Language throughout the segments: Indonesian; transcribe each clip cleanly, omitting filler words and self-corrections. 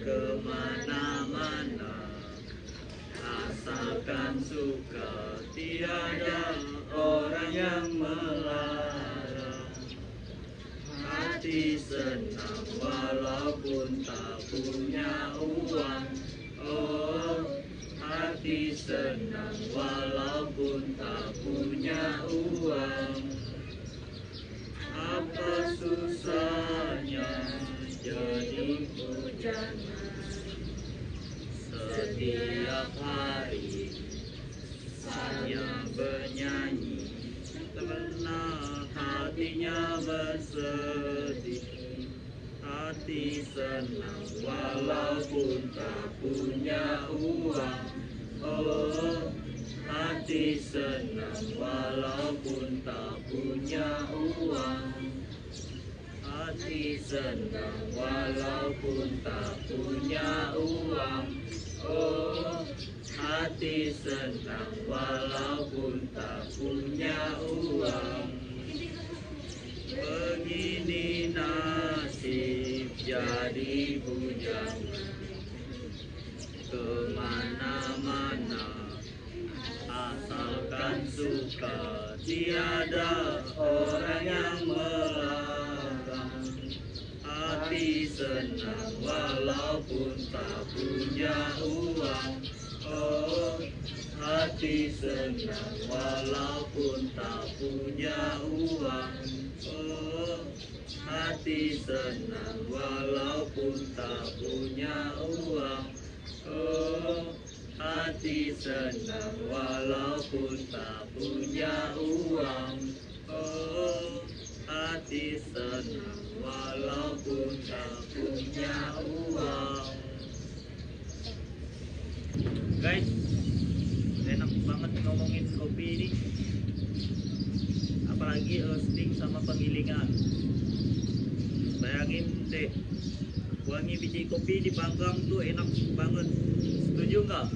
kemana-mana, asalkan suka, tiada orang yang melarang. Hati senang walaupun tak punya uang. Oh, hati senang walaupun tak punya uang. Apa susahnya jadi bujangan? Setiap hari hanya bernyanyi, karena hatinya bersedih. Hati senang walaupun tak punya uang. Oh, hati senang walaupun tak punya uang. Hati senang walaupun tak punya uang. Oh, hati senang walaupun tak punya uang. Begini nasib jadi bujangan, kemana-mana, asalkan suka, tiada orang yang melarang. Hati senang walaupun tak punya uang. Oh, hati senang walaupun tak punya uang. Oh, hati senang walaupun tak punya uang. Oh, hati senang walaupun tak punya uang. Oh, hati senang walaupun tak punya uang. Guys, enak banget ngomongin kopi ini, apalagi roasting sama penggilingan. Bayangin deh, wangi biji kopi dipanggang tuh enak banget. Setuju nggak?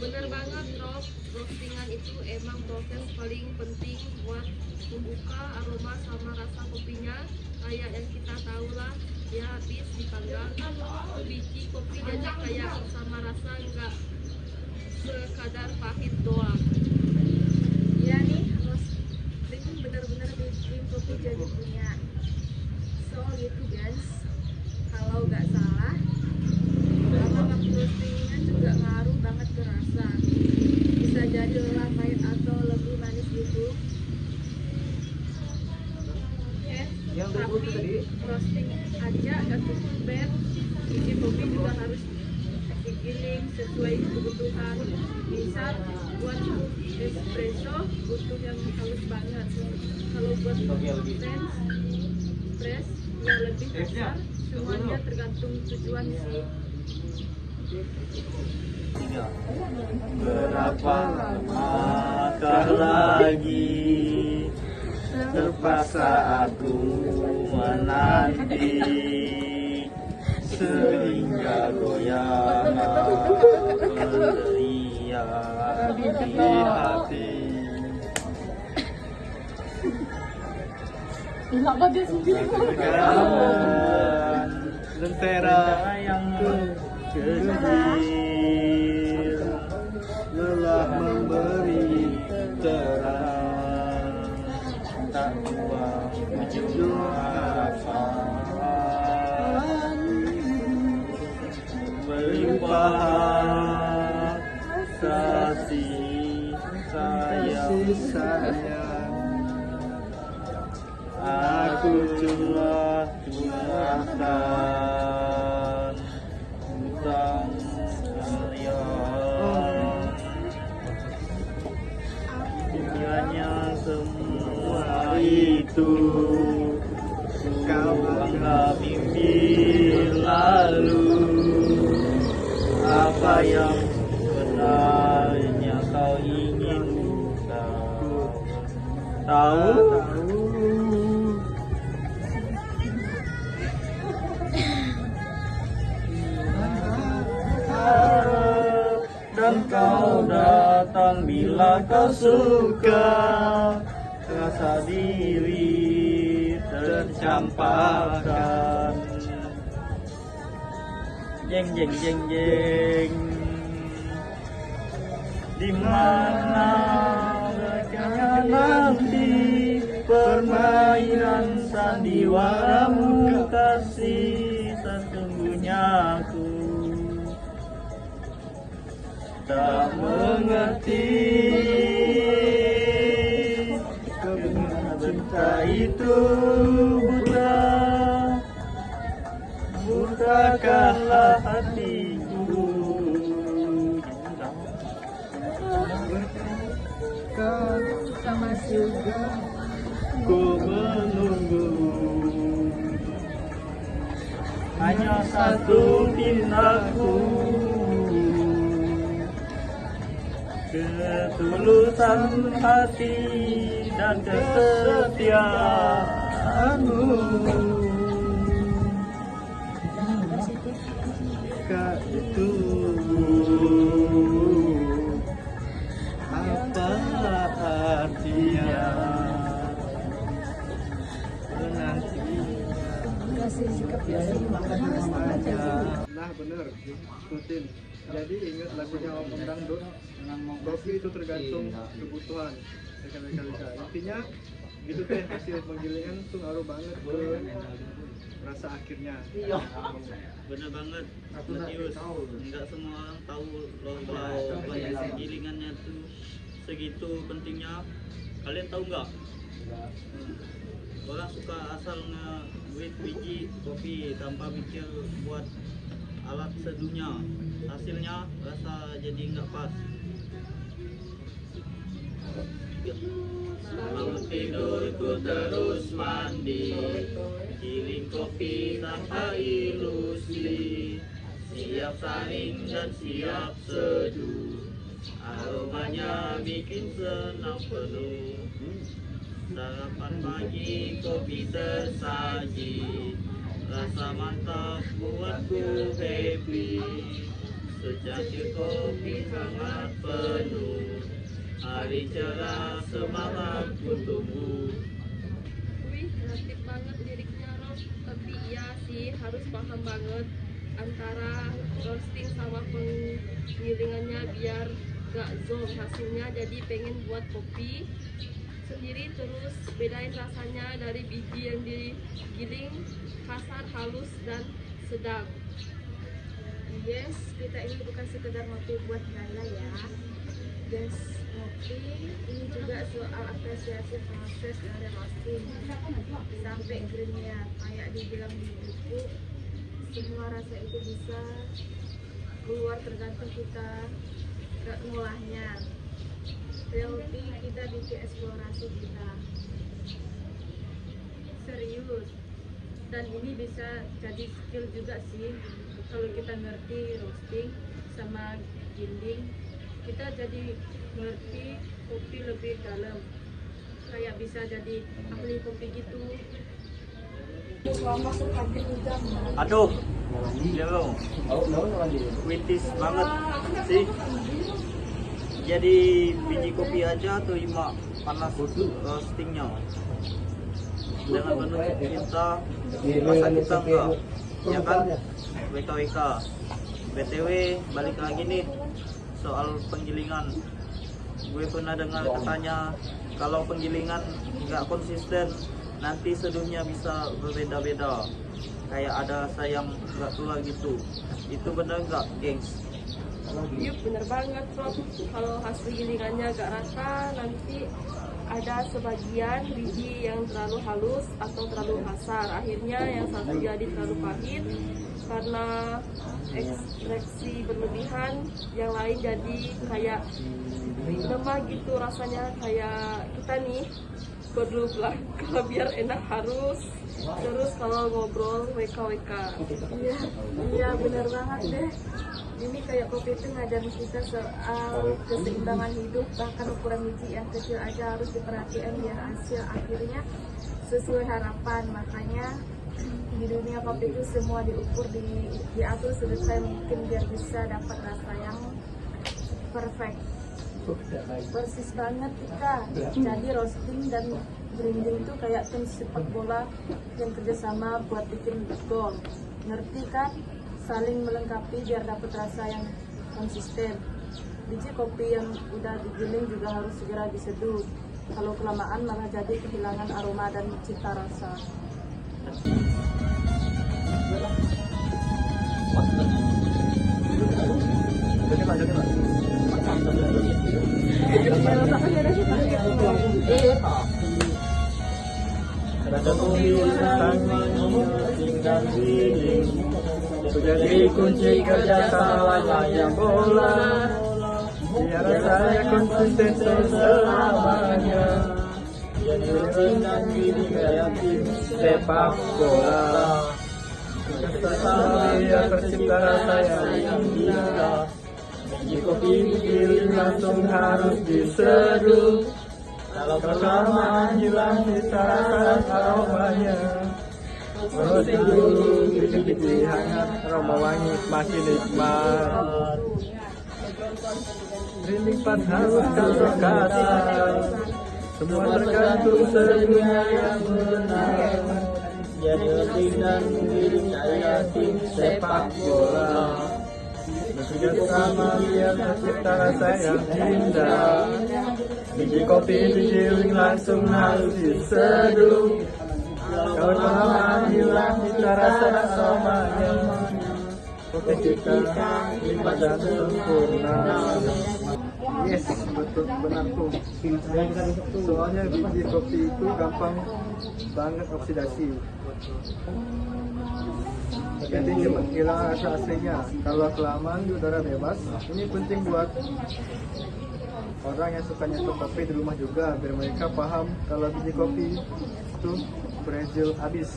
Bener banget, Rob. Roastingan itu emang proses paling penting buat membuka aroma sama rasa kopinya. Kayak yang kita tahu lah, ya habis dipanggang, biji kopi jadi kayak sama rasa, nggak sekadar pahit doang. Ya nih, roasting bener-bener bikin kopi jadi punya soul gitu guys. Kalau nggak salah, lama waktu roastingnya juga ngaruh banget ke rasa. Bisa jadi lelah, pahit atau lebih manis gitu. Tapi roasting aja gak cukup, Ben. Biji kopi juga harus digiling sesuai kebutuhan. Misal buat espresso butuh yang halus banget. Kalau buat press yang lebih kasar, semuanya tergantung tujuan sih. Berapa lamakah lagi, terpaksa aku menanti, sehingga goyah beriak di hati. Lentera yang kecil, lelah memberi terang, tak buang ujung harapan. Melimpah kasih sayang, aku curahkan hutang kalian. Kiranya semua itu kau anggap mimpi lalu. Apa yang sebenarnya kau ingin tahu? Dan kau datang bila kau suka, rasa diri tercampakkan. Jeng jeng jeng jeng, di mana mereka nanti permainan sandiwaramu kasih, sesungguhnya aku tak mengerti kemana cinta itu buta. Bukakanlah hatiku, sama juga ku menunggu hanya satu tindaku, ketulusan hati dan kesetiaanmu. Kak itu apa artinya? Nanti kasih sikap biasa Nah bener, ikutin. Jadi ingat lagunya Om Dangdut, kopi itu tergantung kebutuhan. Intinya gitu teh, hasil penggilingan tuh ngaruh banget ke rasa akhirnya. bener banget, Matius. Enggak semua orang tahu loh kalau proses gilingannya tuh segitu pentingnya. Kalian tahu nggak? Orang suka asal nge-wet biji kopi tanpa mikir buat alat seduhnya. Hasilnya rasa jadi nggak pas. Bangun tidurku terus mandi, giling kopi tanpa ilusi, siap saring dan siap seduh, aromanya bikin senang penuh. Sarapan pagi kopi tersaji, rasa mantap buatku happy, secangkir kopi hangat penuh, hari cerah semangatku tumbuh. Wih, kreatif banget liriknya Rob. Tapi iya sih, harus paham banget antara roasting sama penggilingannya biar gak zonk hasilnya. Jadi pengen buat kopi sendiri, terus bedain rasanya dari biji yang digiling, kasar, halus, dan sedang. Yes, kita ini bukan sekedar ngopi buat gaya ya. Guys, ngopi ini juga soal apresiasi proses dari roasting sampai greennya. Kayak dibilang di buku, semua rasa itu bisa keluar tergantung kita ngolahnya. Realty kita bikin eksplorasi kita serius, dan ini bisa jadi skill juga sih. Kalau kita ngerti roasting sama giling, kita jadi ngerti kopi lebih dalam, kayak bisa jadi ahli kopi gitu. Aduh, jelong, kritis banget sih. Jadi biji kopi aja terima panas roastingnya. Dengan penuh cinta, masa kita enggak, ya kan? WKWK. BTW, balik lagi nih soal penggilingan. Gue pernah dengar katanya kalau penggilingan nggak konsisten, nanti seduhnya bisa berbeda-beda. Kayak ada sayang nggak keluar gitu. Itu bener nggak, gengs? Yup, bener banget Rob. Kalau hasil gilingannya gak rata, nanti ada sebagian biji yang terlalu halus atau terlalu kasar. Akhirnya yang satu jadi terlalu pahit karena ekstraksi berlebihan, yang lain jadi kayak lemah gitu rasanya. Kayak kita nih perlu kalau biar enak harus terus kalau ngobrol WKWK. Iya benar banget deh. Ini kayak kopi itu ngajarin kita soal keseimbangan hidup, bahkan ukuran biji yang kecil aja harus diperhatikan biar hasil akhirnya sesuai harapan. Makanya di dunia kopi itu semua diukur, diatur sedetail mungkin biar bisa dapat rasa yang perfect. Persis banget kita. Jadi roasting dan Branding itu kayak tim sepak bola yang kerjasama buat bikin gol. Ngerti kan? Saling melengkapi biar dapat rasa yang konsisten. Biji kopi yang udah digiling juga harus segera diseduh. Kalau kelamaan malah jadi kehilangan aroma dan cita rasa. Rasa kopi sama tinggal giling, jadi kunci kerjasama yang bola. Biar saya konsisten selamanya, jadi rutin dan giling kayak tim sepak bola. Biar tercipta rasa yang indah. Biji kopi digiling langsung harus diseduh. Kalau kelamaan hilang cita rasa aromanya. Roasting dulu, bikin hangat, aroma wangi makin nikmat. Branding pas harus kata, semua tergantung seduhnya yang benar. Jadi rutin dan giling kayak tim sepak bola. Bekerja sama biar tercipta rasa yang indah. Biji kopi digiling langsung harus diseduh. Kalau kelamaan hilang cita rasa aromanya. Kopi kita lipat dan sempurna. Yes, betul, benar tuh. Soalnya biji kopi itu gampang banget oksidasi. Jadi cepat hilang rasa aslinya. Kalau kelamaan di udara bebas, ini penting buat orang yang suka nyetok kopi di rumah juga, biar mereka paham kalau biji kopi itu fragile habis.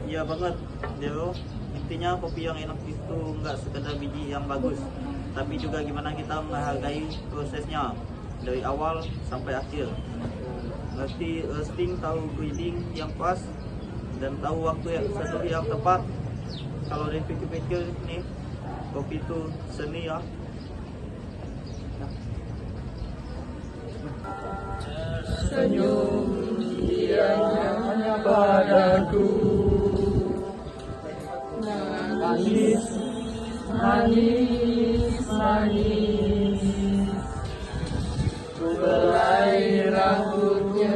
Iya banget, Dewo. Intinya kopi yang enak itu nggak sekedar biji yang bagus, tapi juga gimana kita menghargai prosesnya dari awal sampai akhir. Ngerti roasting, tahu breeding yang pas, dan tahu waktu yang seduh yang tepat. Kalau dipikir-pikir nih, kopi itu seni ya. Senyum dia hanya padaku, manis, manis, manis. Ku belai rambutnya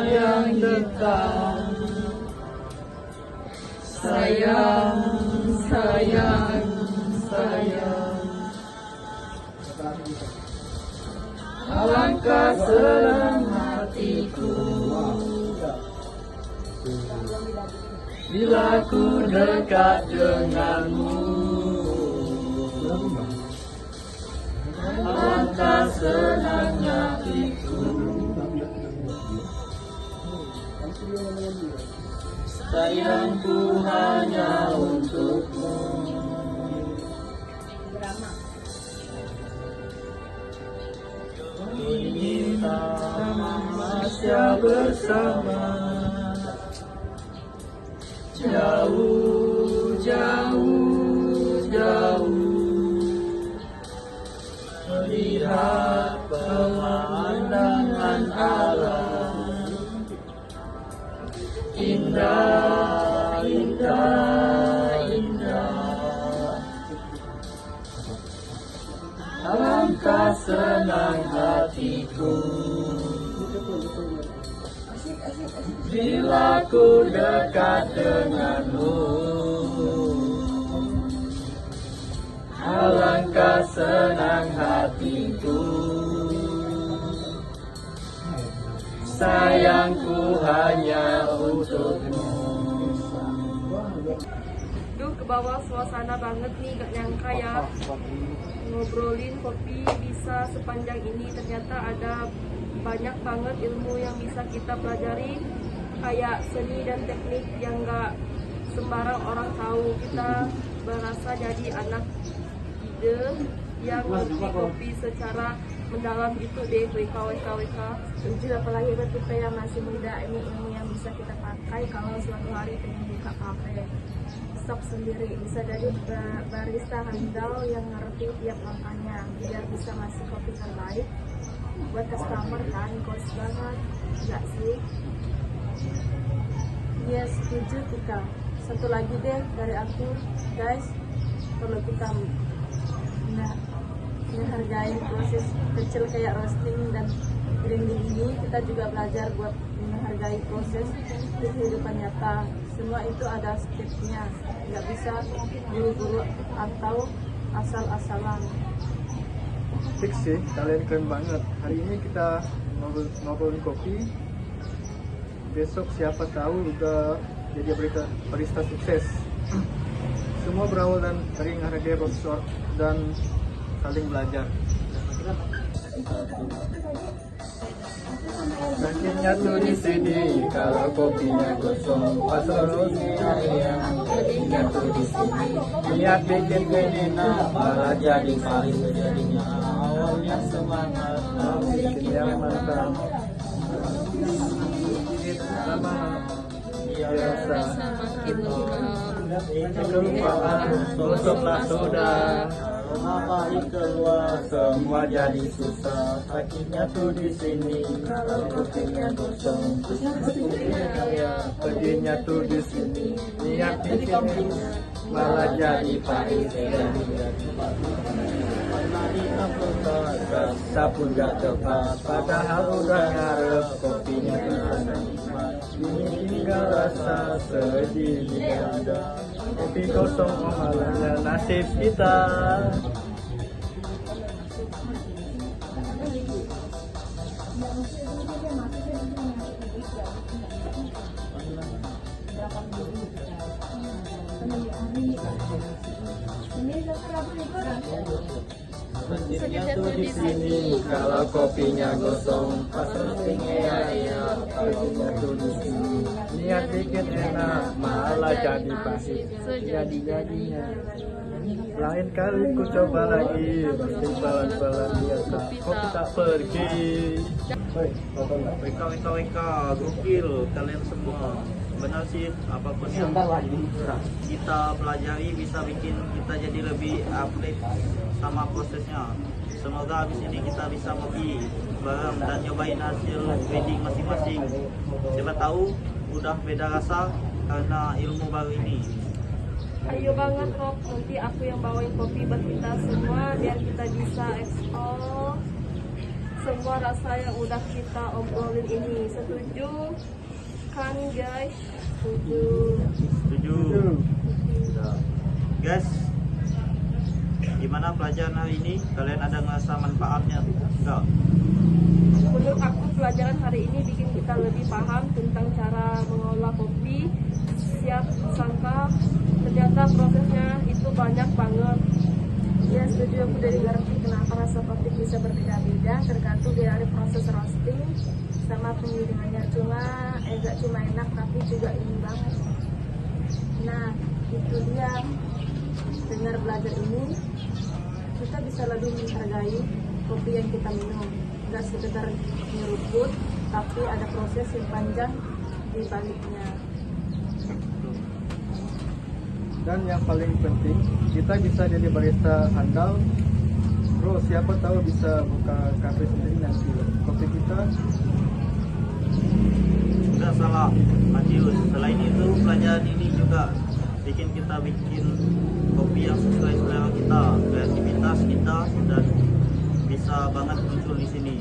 yang hitam. Sayang, sayang, sayang. Alangkah senang hatiku bila ku dekat denganmu. Alangkah senangnya hatiku. Sayangku hanya untukmu. Kita masih bersama, jauh, jauh, jauh, melihat pemandangan alam. Indah, indah, indah. Alangkah senang hatiku bila ku dekat denganmu. Alangkah senang hatiku. Sayangku hanya untukmu. Duh, ke bawah suasana banget nih, gak nyangka ya ngobrolin kopi bisa sepanjang ini. Ternyata ada banyak banget ilmu yang bisa kita pelajari, kayak seni dan teknik yang gak sembarang orang tahu. Kita berasa jadi anak ide yang ngerti kopi secara mendalam gitu deh. WK. Setuju, apalagi buat kita yang masih muda, ini ilmu yang bisa kita pakai kalau suatu hari pengen buka kafe. Stop sendiri, bisa jadi barista handal yang ngerti tiap langkahnya biar bisa ngasih kopi terbaik buat customer kan, goals banget. Enggak sih? Iya setuju Tika. Satu lagi deh dari aku, guys, perlu kita menghargai proses kecil kayak roasting dan grinding ini. Kita juga belajar buat menghargai proses di kehidupan nyata. Semua itu ada stepnya, nggak bisa buru-buru atau asal-asalan. Fix sih, kalian keren banget. Hari ini kita ngobrolin kopi. Besok siapa tahu udah jadi barista sukses. Semua berawal dari menghargai proses dan saling belajar. Sakitnya tuh di sini kalau kopinya gosong, pas roastingnya sakitnya tuh di sini. Niat bikin enak malah jadi pahit, jadinya awalnya semangat bikin yang mantap. Lama biasa kelupaan gosoklah soda. Ngapain keluar semua jadi susah, sakitnya tuh di sini kalau kopinya gosong, perginya tuh di sini. Niat bikin malah jadi pahit, rasa pun gak tepat, padahal udah ngarep kopinya nikmat. Ini tinggal rasa sedih ada, kopi kosong malamnya nasib kita. Sakitnya tuh di sini kalau kopinya gosong, pas roastingnya kopinya tuh di sini. Niat bikin enak malah jadi pahit, jadi-jadinya. Lain kali ku coba lagi, roasting pelan-pelan biasa, kopi tak pergi. WK, gokil kalian semua. Benar sih, apapun yang kita pelajari bisa bikin kita jadi lebih update sama prosesnya. Semoga habis ini kita bisa ngopi bareng dan nyobain hasil wedding masing-masing. Siapa tahu udah beda rasa karena ilmu baru ini. Ayo banget Rob, nanti aku yang bawain kopi buat kita semua biar kita bisa explore semua rasa yang udah kita obrolin ini. Setuju kan guys? Setuju. Guys, gimana pelajaran hari ini? Kalian ada ngerasa manfaatnya? Enggak? Menurut aku pelajaran hari ini bikin kita lebih paham tentang cara mengolah kopi. Siap sangka ternyata prosesnya itu banyak banget. Ya setuju, aku dari ngerti kenapa rasa kopi bisa berbeda-beda tergantung dari proses roasting sama penggilingannya. Gak cuma enak tapi juga ini banget. Nah itu dia, dengan belajar ini kita bisa lebih menghargai kopi yang kita minum. Gak sekedar nyeruput tapi ada proses yang panjang di baliknya. Dan yang paling penting, kita bisa jadi barista handal. Bro, siapa tahu bisa buka kafe sendiri nanti. Kopi kita Enggak salah, Matius. Selain itu, pelajaran ini juga bikin kita bikin kopi yang sesuai selera kita, kreativitas kita, dan bisa banget muncul di sini.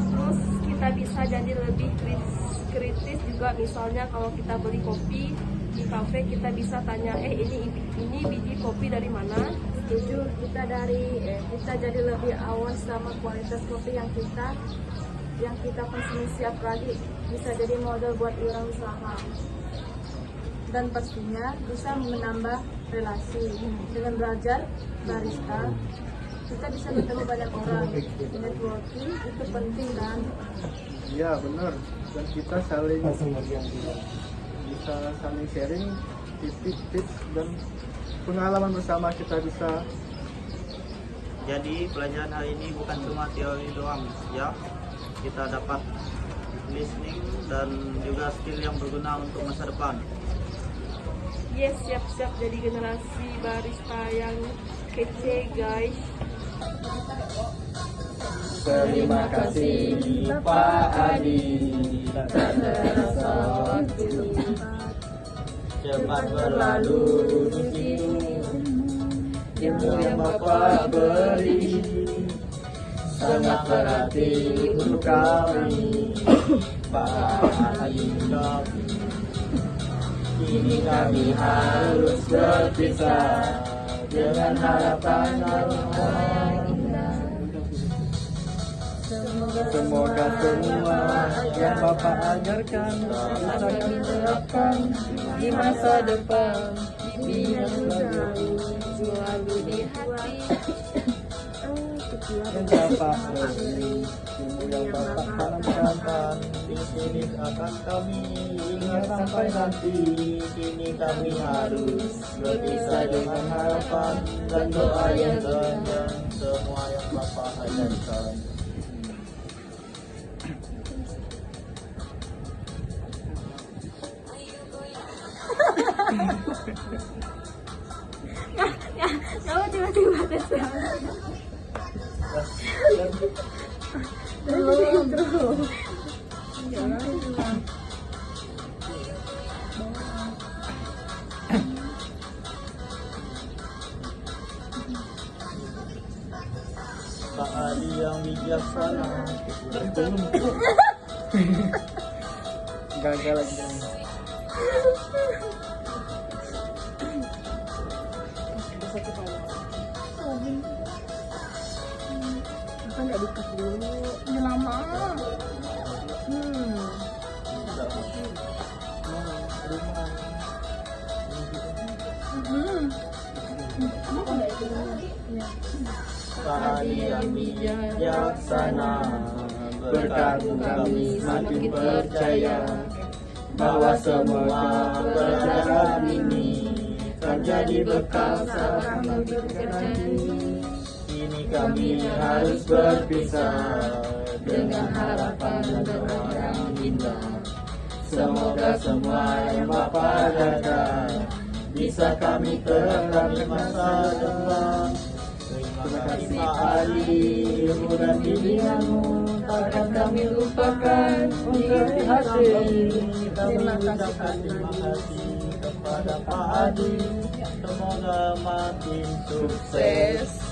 Terus kita bisa jadi lebih kritis juga, misalnya kalau kita beli kopi di kafe kita bisa tanya ini biji kopi dari mana. Setuju, kita jadi lebih awas sama kualitas kopi yang kita konsumsi siap lagi, bisa jadi modal buat orang usaha. Dan pastinya bisa menambah relasi. Dengan belajar barista kita bisa bertemu banyak orang. Networking itu penting kan? iya benar, dan kita bisa saling sharing tips dan pengalaman bersama. Kita bisa Jadi pelajaran hari ini bukan cuma teori doang, ya. Kita dapat listening dan juga skill yang berguna untuk masa depan. Yes, siap-siap jadi generasi barista yang kece guys. Terima kasih Pak Adi. Tak terasa waktu cepat berlalu di situ. Ilmu yang Bapak beri sangat berarti untuk kami, Pak Adi. Kini kami harus berpisah dengan harapan yang indah. Semoga semua yang Bapak ajarkan bisa kami terapkan di masa depan. Biar selalu di hati yang Bapak beri, ilmu yang Bapak tanamkan di sini akan kami ingat sampai nanti. Kini kami harus berpisah dengan harapan dan doa yang panjang semua yang Bapak ajarkan. Kamu tiba-tiba tes ya. Pak Adi yang bijaksana. Gagal lagi. Kan nggak dikat dulu. Udah lama. Pak Adi yang bijaksana, berkat kami semakin percaya bahwa semua pelajaran ini akan jadi bekal saat kami bekerja. Kini kami harus berpisah dengan harapan dan doa yang indah. Semoga semua yang Bapak ajarkan bisa kami terapkan di masa depan. Terima kasih Pak Adi, ilmu dan bimbinganmu takkan kami lupakan untuk di hati. Kami ucapkan terima kasih kepada Pak Adi. Semoga makin sukses.